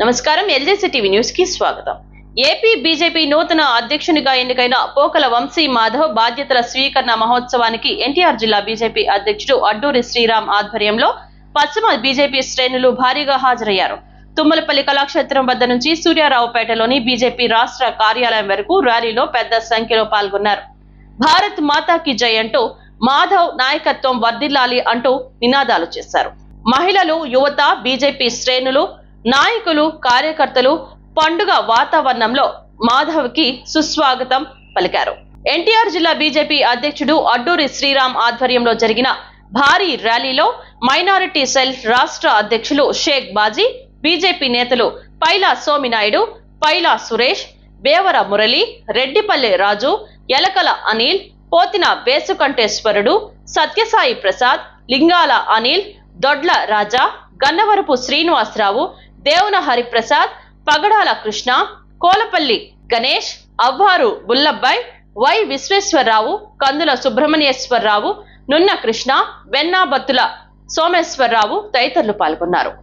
నమస్కారం, ఎల్జేసీ TV news కి స్వాగతం. ఏపీ బీజేపీ నూతన అధ్యక్షునిగా ఎన్నికైన పోకల వంశీ మాధవ్ బాధ్యతల స్వీకరణ మహోత్సవానికి ఎన్టీఆర్ జిల్లా బీజేపీ అధ్యక్షుడు అడ్డూరి శ్రీరామ్ ఆధ్వర్యంలో పశ్చిమ బీజేపీ శ్రేణులు భారీగా హాజరయ్యారు. తుమ్మలపల్లి కళాక్షేత్రం వద్ద నుంచి సూర్యారావుపేటలోని బీజేపీ రాష్ట్ర కార్యాలయం వరకు ర్యాలీలో పెద్ద సంఖ్యలో పాల్గొన్నారు. భారత్ మాతాకి జై అంటూ మాధవ్ నాయకత్వం వర్ధిల్లాలి అంటూ నినాదాలు చేశారు. మహిళలు, యువత, బీజేపీ శ్రేణులు, నాయకులు, కార్యకర్తలు పండుగ వాతావరణంలో మాధవ్ కి సుస్వాగతం పలికారు. ఎన్టీఆర్ జిల్లా బీజేపీ అధ్యక్షుడు అడ్డూరి శ్రీరామ్ ఆధ్వర్యంలో జరిగిన భారీ ర్యాలీలో మైనారిటీ సెల్ రాష్ట్ర అధ్యక్షులు షేక్ బాజీ, బీజేపీ నేతలు పైలా సోమినాయుడు, పైలా సురేష్, బేవర మురళి, రెడ్డిపల్లె రాజు, యలకల అనిల్, పోతిన వేసుకంఠేశ్వరుడు, సత్యసాయి ప్రసాద్, లింగాల అనిల్, దొడ్ల రాజా, గన్నవరపు శ్రీనివాసరావు, దేవున హరిప్రసాద్, పగడాల కృష్ణ, కోలపల్లి గణేష్, అవ్వారు బుల్లబ్బాయ్, వై విశ్వేశ్వరరావు, కందుల సుబ్రహ్మణ్యేశ్వరరావు, నున్న కృష్ణ, వెన్నాబత్తుల సోమేశ్వరరావు తదితరులు పాల్గొన్నారు.